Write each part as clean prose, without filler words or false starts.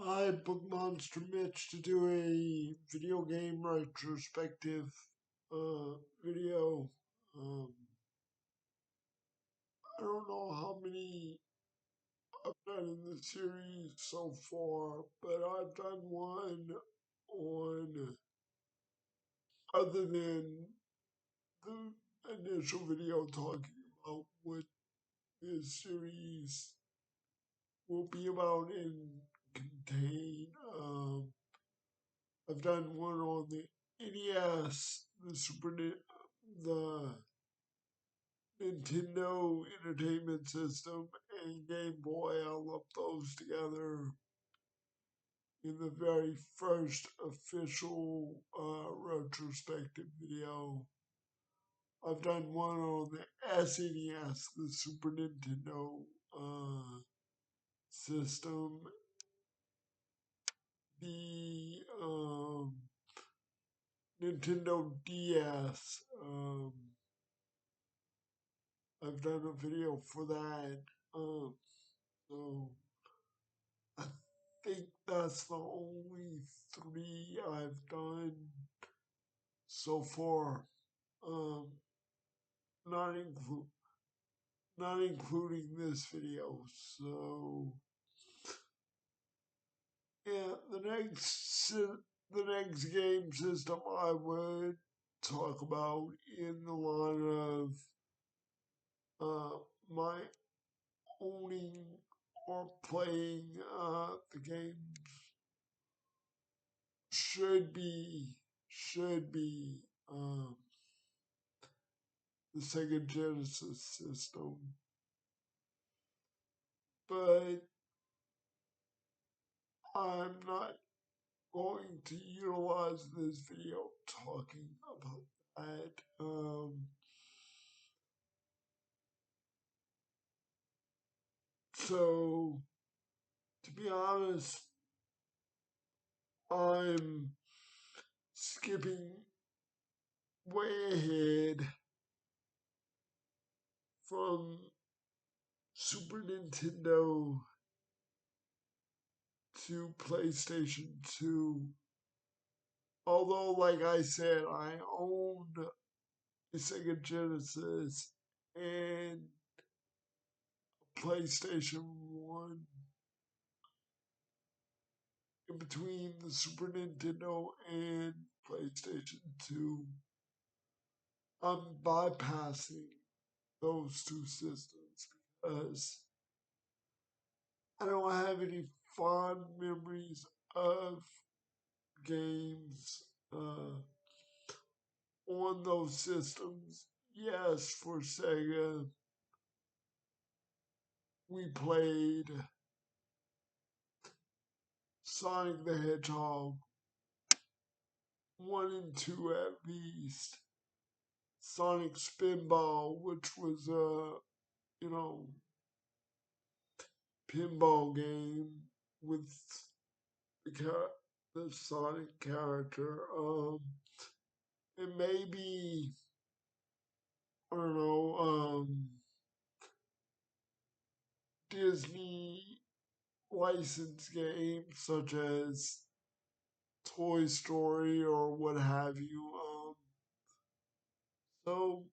I booked Monster Mitch to do a video game retrospective video. Um, I don't know how many I've done in the series so far, but I've done one on, other than the initial video talking about what this series will be about and contain. I've done one on the NES, the Nintendo Entertainment System, and Game Boy. I lumped those together in the very first official retrospective video. I've done one on the SNES, the Super Nintendo system, the Nintendo DS. I've done a video for that. So I think that's the only three I've done so far. Um, not include not including this video. So yeah, the next game system I would talk about in the line of my owning or playing the game should be um, the Sega Genesis system, but I'm not going to utilize this video talking about that. So, to be honest, I'm skipping way ahead from Super Nintendo to PlayStation 2. Although, like I said, I owned a Sega Genesis and PlayStation 1 in between the Super Nintendo and PlayStation 2. I'm bypassing those two systems because I don't have any fond memories of games on those systems. Yes, for Sega, we played Sonic the Hedgehog 1 and 2 at least. Sonic Spinball, which was a, you know, pinball game with the Sonic character. And maybe, I don't know, Disney licensed games such as Toy Story or what have you. So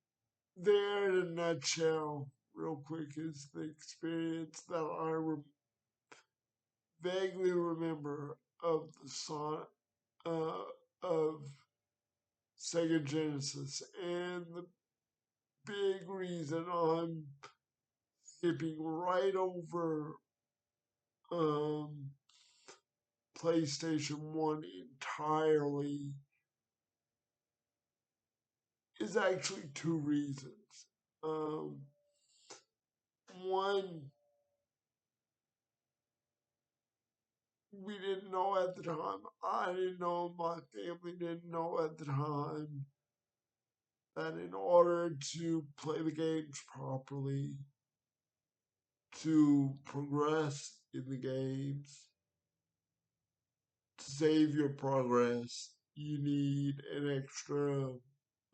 there in a nutshell, real quick, is the experience that I vaguely remember of the uh, of Sega Genesis, and the big reason I'm skipping right over um, PlayStation 1 entirely is actually two reasons. Um, One, we didn't know at the time. I didn't know, my family didn't know at the time that in order to play the games properly, to progress in the games, to save your progress, you need an extra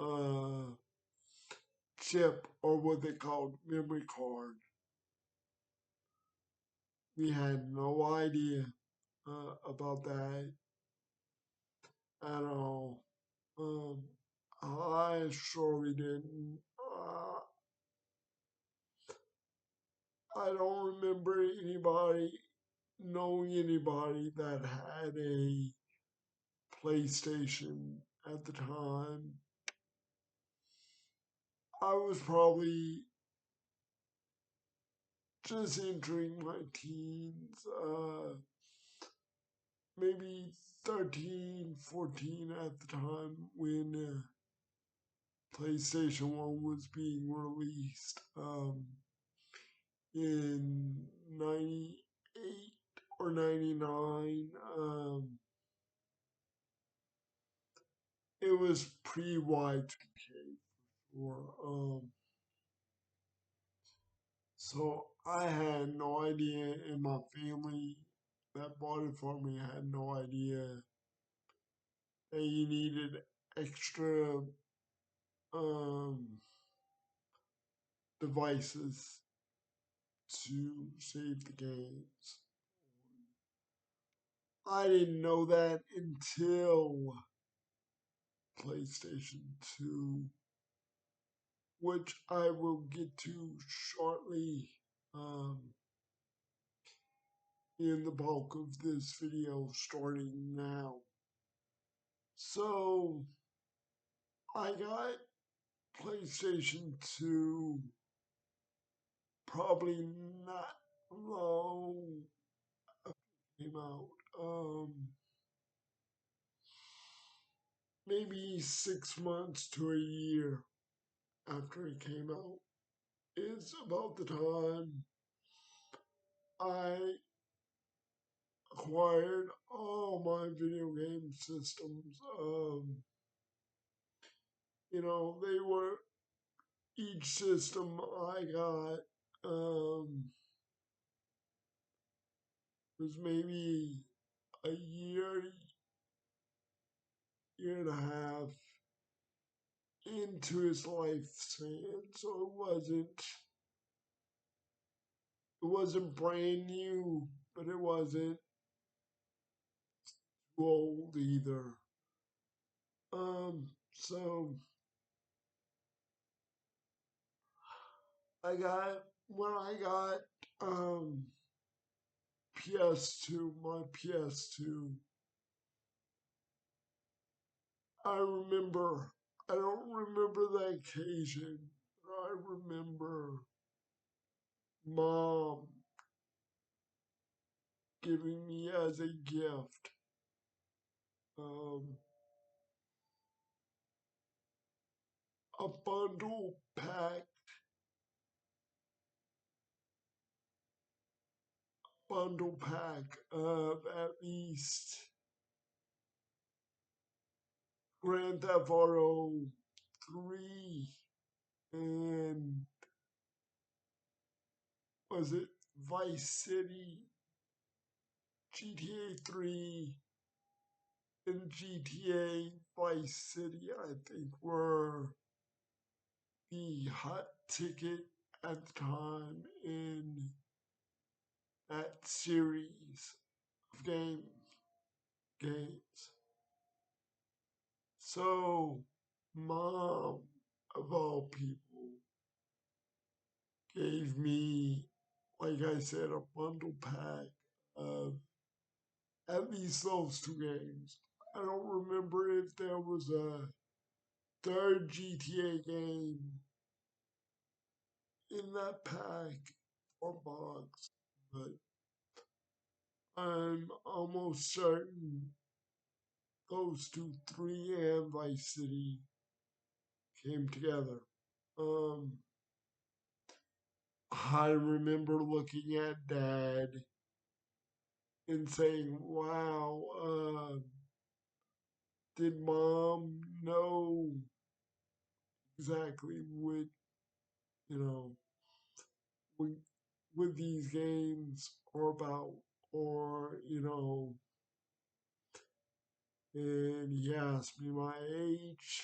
uh, chip or what they called memory card. We had no idea. about that at all. Um, I surely didn't. I don't remember knowing anybody that had a PlayStation at the time. I was probably just entering my teens, maybe 13, 14 at the time when PlayStation 1 was being released in 98 or 99. It was pre Y2K for so I had no idea, and my family that bought it for me had no idea that you needed extra um, devices to save the games. I didn't know that until PlayStation 2, which I will get to shortly um, in the bulk of this video starting now. So I got PlayStation 2 probably not long after it came out. Maybe 6 months to a year after it came out is about the time I acquired all my video game systems. They were each system I got was maybe a year and a half into its lifespan, so it wasn't brand new, but it wasn't too old either. So I got when I got um PS2, my PS2, I remember. I don't remember the occasion, but I remember mom giving me as a gift um, a bundle pack of at least Grand Theft Auto 3 and was it Vice City, GTA 3 and GTA Vice City, I think were the hot ticket at the time in that series of games. So, mom, of all people, gave me, like I said, a bundle pack of at least those two games. I don't remember if there was a third GTA game in that pack or box, but I'm almost certain those two, 3 and Vice City, came together. Um, I remember looking at Dad and saying, "Wow, did Mom know exactly you know, what, what these games are about?" Or, and he asked me my age,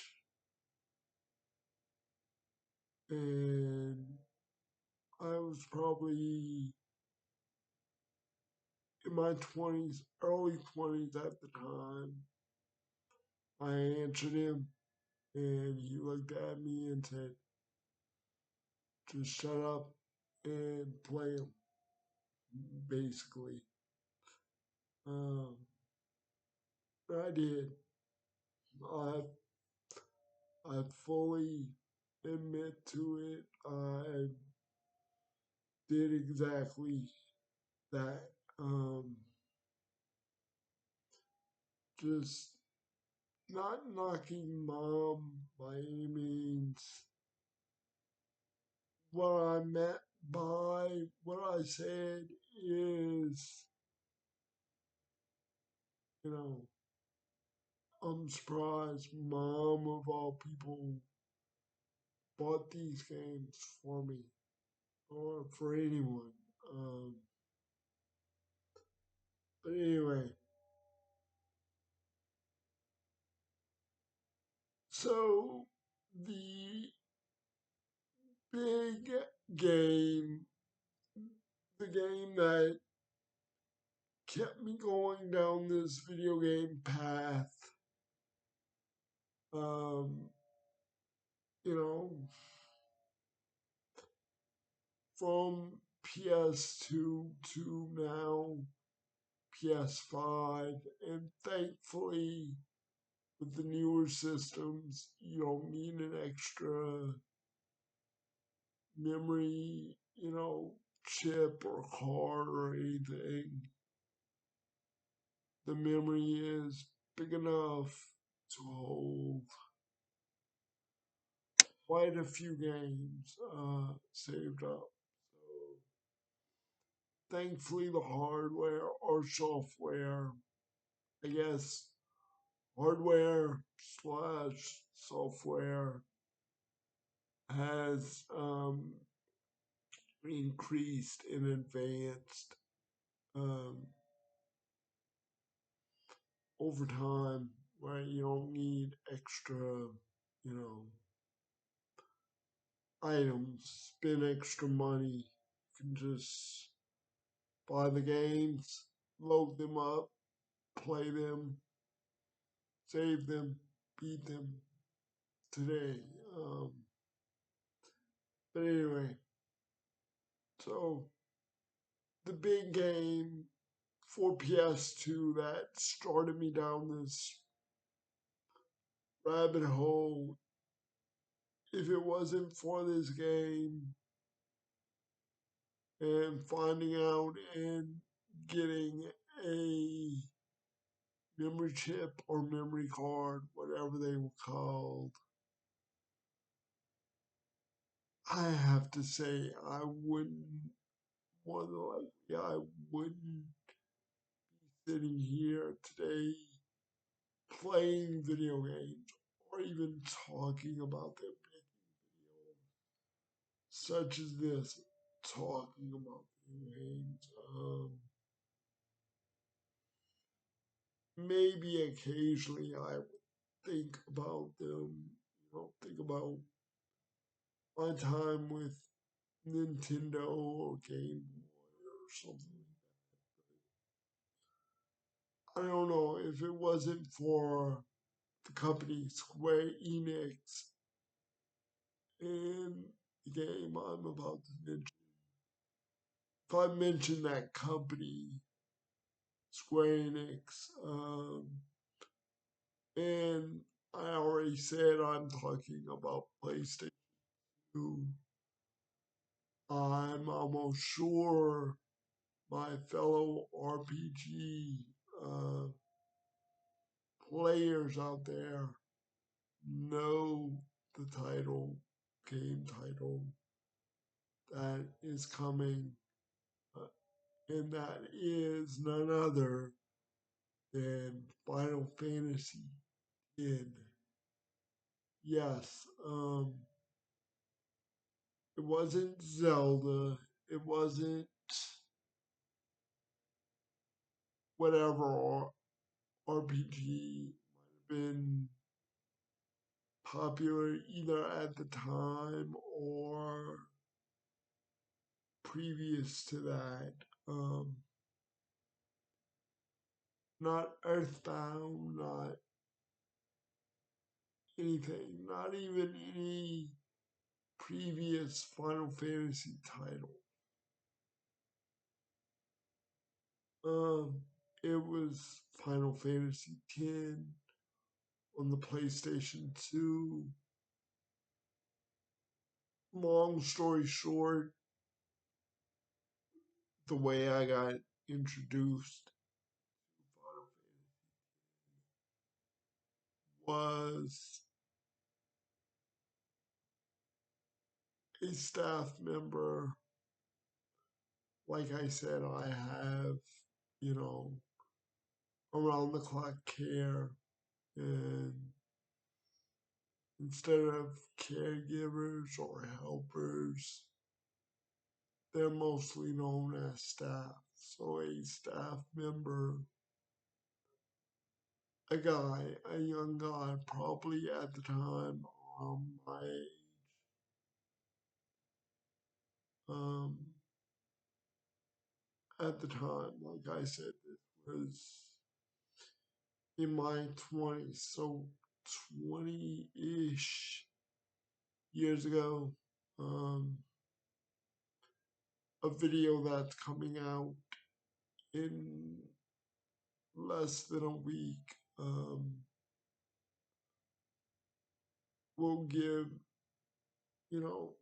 and I was probably in my 20s, early 20s at the time. I answered him and he looked at me and said, just shut up and play him, basically. Um, I did. I I fully admit to it. I did exactly that. Just not knocking mom by any means. What I meant by what I said is, you know, I'm surprised mom of all people bought these games for me or for anyone. Um, but anyway, so the big game, the game that kept me going down this video game path, um, you know, from PS2 to now PS5, and thankfully with the newer systems, you don't need an extra memory, chip or card or anything. The memory is big enough to hold quite a few games saved up. So thankfully, the hardware or software, I guess, hardware slash software has increased and advanced um, over time, right? You don't need extra, items, spend extra money. You can just buy the games, load them up, play them, save them, beat them today. Um, but anyway, so the big game for PS2 that started me down this rabbit hole. If it wasn't for this game and finding out and getting a memory chip or memory card, whatever they were called, I have to say I wouldn't, more than likely, I wouldn't be sitting here today playing video games or even talking about them, such as this, talking about video games. Maybe occasionally I would think about them, think about my time with Nintendo or Game Boy or something. I don't know if it wasn't for the company Square Enix and the game I'm about to mention. If I mention that company, Square Enix, and I already said I'm talking about PlayStation 2, I'm almost sure my fellow RPG uh, players out there know the game title that is coming, uh, and that is none other than Final Fantasy X. Yes, it wasn't Zelda, it wasn't whatever RPG might have been popular either at the time or previous to that. not Earthbound, not anything, not even any previous Final Fantasy title. Um, it was Final Fantasy X on the PlayStation 2. Long story short, the way I got introduced to Final Fantasy was a staff member. Like I said, I have, you know, around the clock care, and instead of caregivers or helpers, they're mostly known as staff. So a staff member, a young guy, probably at the time my age, um, at the time, like I said, it was in my 20s, so 20-ish years ago. Um, a video that's coming out in less than a week will give, you know,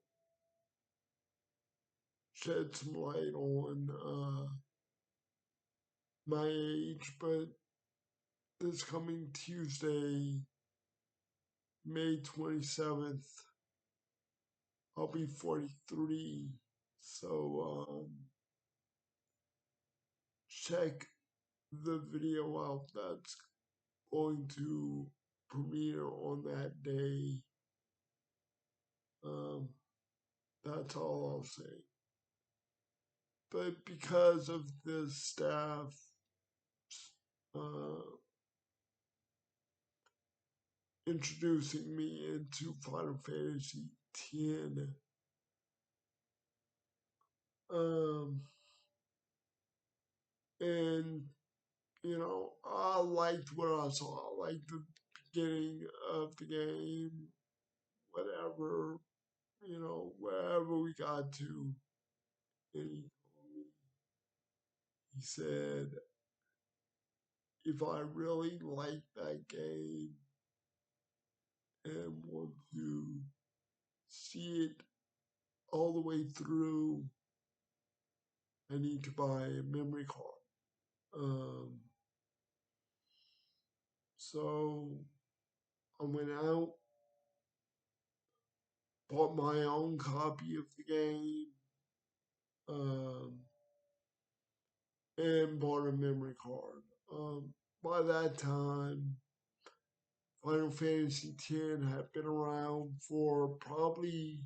shed some light on my age, but this coming Tuesday, May 27th, I'll be 43. So check the video out that's going to premiere on that day. Um, that's all I'll say. But because of the staff uh, introducing me into Final Fantasy X, and you know, I liked what I saw. I liked the beginning of the game, whatever, you know, wherever we got to. And he said, if I really like that game and want to see it all the way through, I need to buy a memory card. So I went out, bought my own copy of the game, um, and bought a memory card. By that time, Final Fantasy X had been around for probably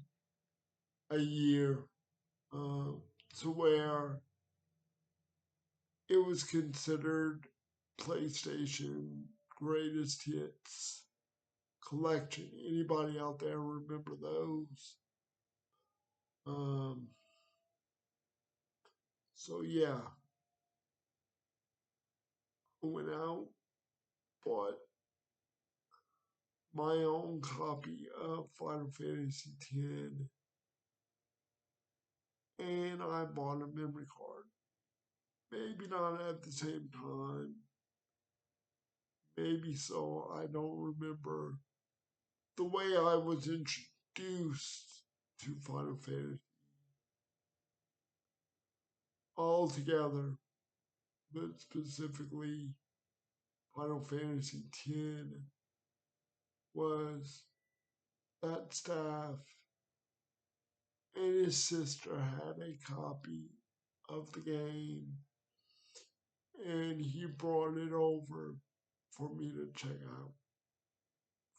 a year, to where it was considered PlayStation Greatest Hits collection. Anybody out there remember those? Um, so yeah, I went out, bought my own copy of Final Fantasy X, and I bought a memory card. Maybe not at the same time, maybe so, I don't remember. The way I was introduced to Final Fantasy altogether, but specifically Final Fantasy X, was that staff and his sister had a copy of the game, and he brought it over for me to check out,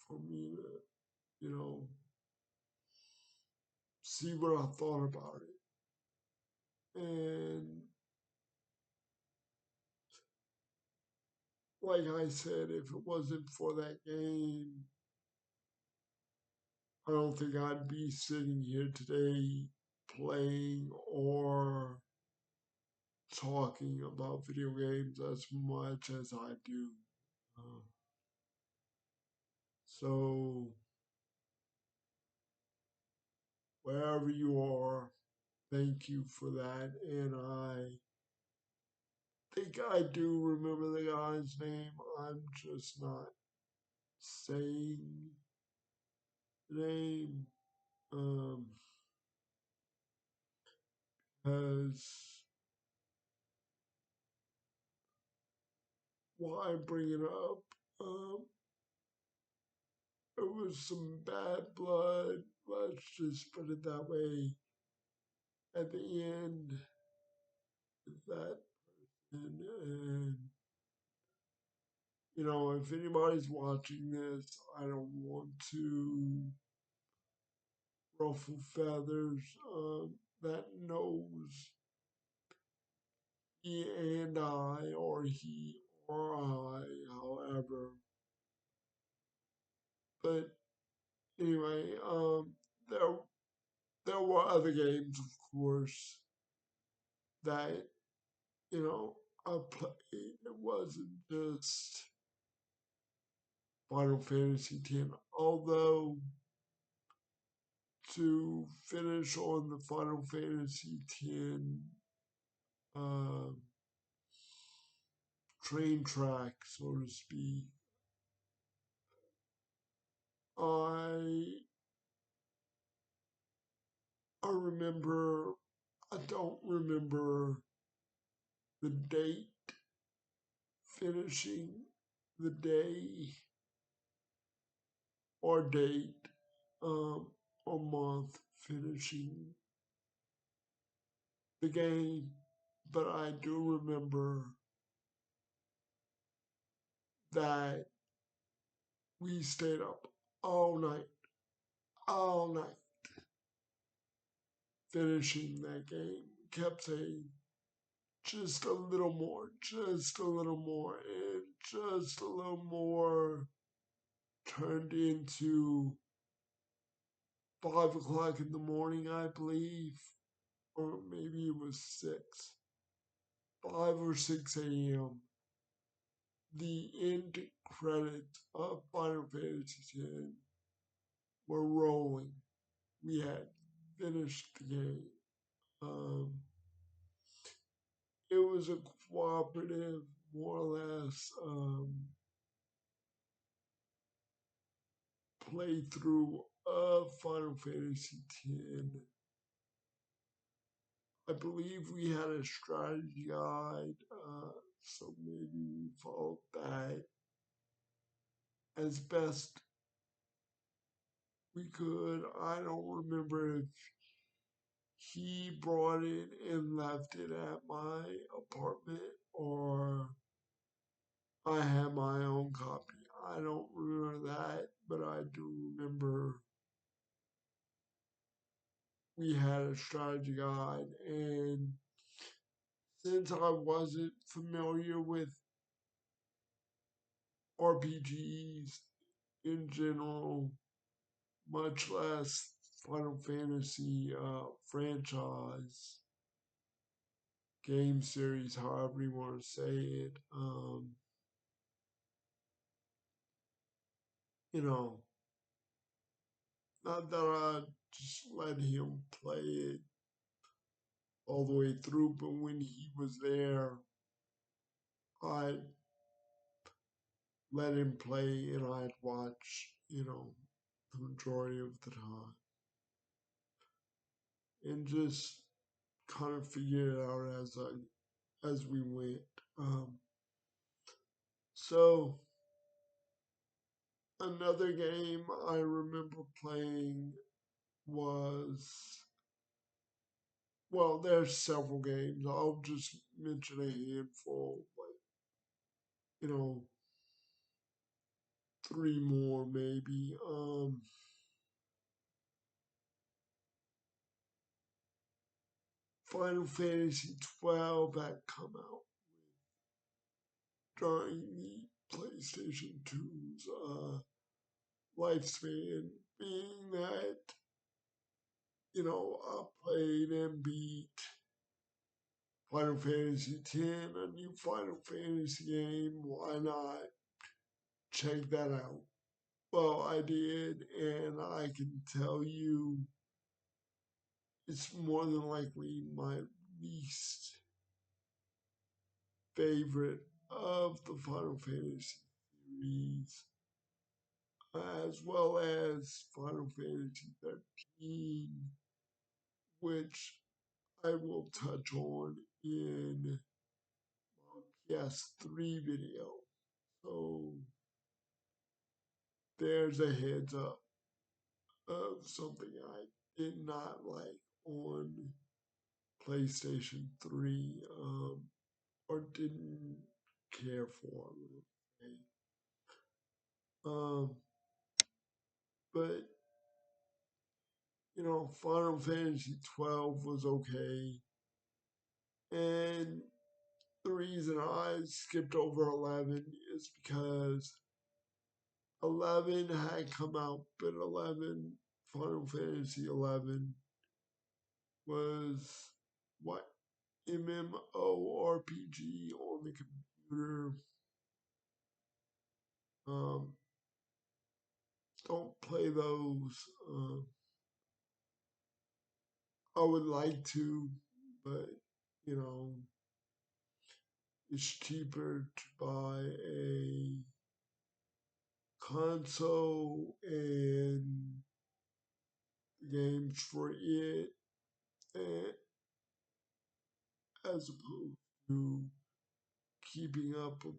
for me to, you know, see what I thought about it. And like I said, if it wasn't for that game, I don't think I'd be sitting here today playing or talking about video games as much as I do. Uh, so, wherever you are, thank you for that. And I think I do remember the guy's name. I'm just not saying the name. As why I bring it up, um, there was some bad blood. Let's just put it that way. At the end, that and if anybody's watching this, I don't want to ruffle feathers. That knows he and I, or he or I, however. But anyway, there there were other games, of course, that I played. It wasn't just Final Fantasy X, although to finish on the Final Fantasy X uh, train track, so to speak, I remember. I don't remember the date finishing, the day or date or month finishing the game, but I do remember that we stayed up all night, finishing that game. Kept saying, just a little more, just a little more, and just a little more turned into 5 o'clock in the morning, I believe, or maybe it was 6, 5 or 6 a.m. The end credits of Final Fantasy X were rolling. We had finished the game. Um, it was a cooperative, more or less, playthrough of Final Fantasy X. I believe we had a strategy guide, so maybe we followed that as best we could. I don't remember if he brought it and left it at my apartment or I had my own copy. I don't remember that, but I do remember we had a strategy guide. And since I wasn't familiar with RPGs in general, much less Final Fantasy franchise, game series, however you want to say it, you know, not that I just let him play it all the way through, but when he was there, I let him play and I'd watch, the majority of the time and just kind of figure it out as we went. Um, so another game I remember playing was, well, there's several games. I'll just mention a handful, like, 3 more maybe. Final Fantasy 12 had come out during the PlayStation 2's lifespan, being that, I played and beat Final Fantasy X, a new Final Fantasy game. Why not check that out? Well, I did, and I can tell you it's more than likely my least favorite of the Final Fantasy series, as well as Final Fantasy 13, which I will touch on in my PS3 video. So there's a heads up of something I did not like on PlayStation 3, or didn't care for. Um, but Final Fantasy 12 was okay, and the reason I skipped over 11 is because 11 had come out, but Final Fantasy 11 was what MMORPG on the computer. Um, don't play those. I would like to, but you know, it's cheaper to buy a console and games for it, and, as opposed to keeping up a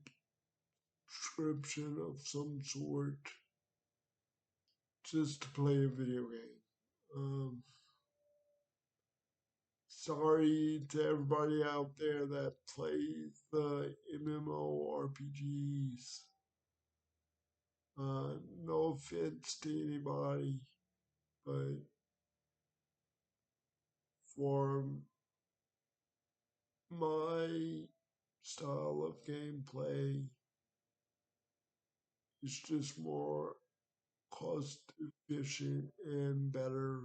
subscription of some sort just to play a video game. Sorry to everybody out there that plays the MMORPGs. No offense to anybody, but for my style of gameplay, it's just more cost efficient and better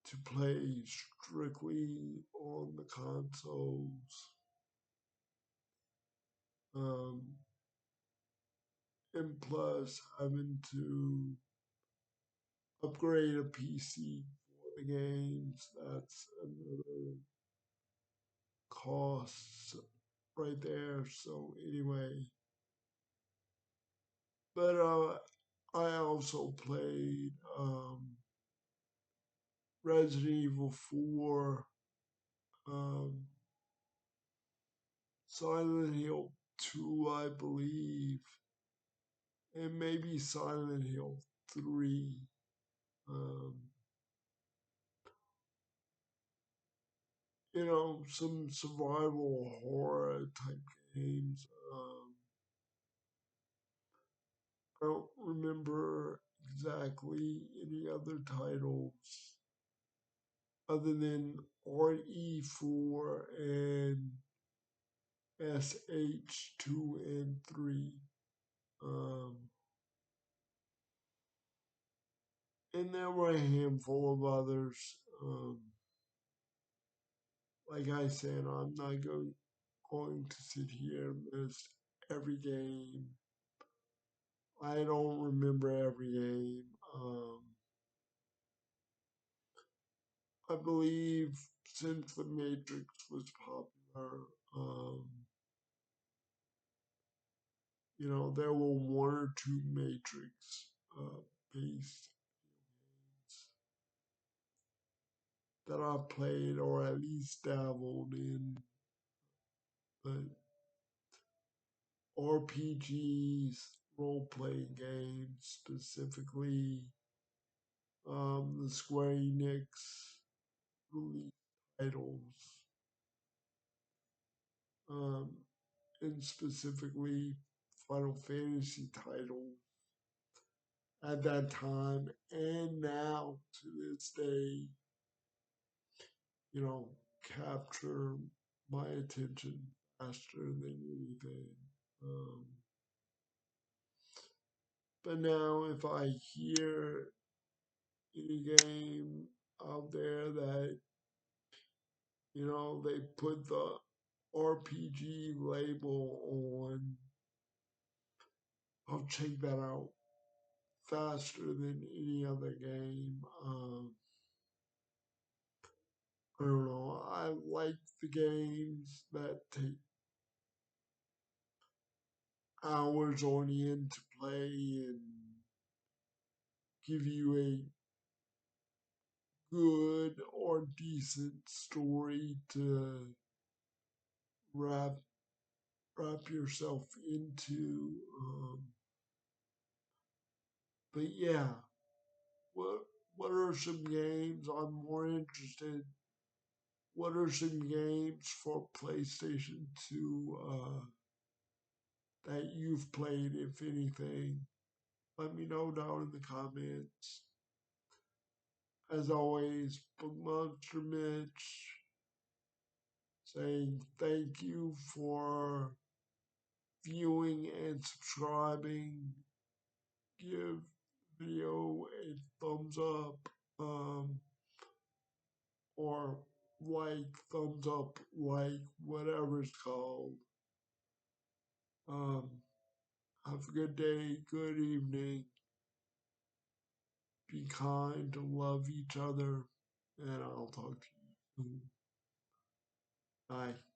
to play strictly on the consoles. Um, and plus, having to upgrade a PC for the games, that's another cost right there. So, anyway, but I also played Resident Evil 4, um, Silent Hill 2, I believe, and maybe Silent Hill 3. Um, some survival horror type games. I don't remember exactly any other titles other than RE4 and SH2 and 3. Um, and there were a handful of others. Like I said, I'm not going to sit here and list every game. I don't remember every game. I believe since the Matrix was popular, um, there were one or two Matrix based games that I played or at least dabbled in, but RPGs, role playing games specifically, the Square Enix release titles, um, and specifically Final Fantasy titles at that time and now to this day, capture my attention faster than anything. Um, but now, if I hear any game out there that They put the RPG label on. I'll check that out faster than any other game. I don't know. I like the games that take hours on end to play and give you a good or decent story to wrap yourself into. But yeah, what what are some games I'm more interested? What are some games for PlayStation 2 that you've played, if anything? Let me know down in the comments. As always, Book Monster Mitch saying thank you for viewing and subscribing. Give video a thumbs up, um, or thumbs up, whatever it's called. Um, have a good day, good evening. Be kind, love each other, and I'll talk to you soon. Bye.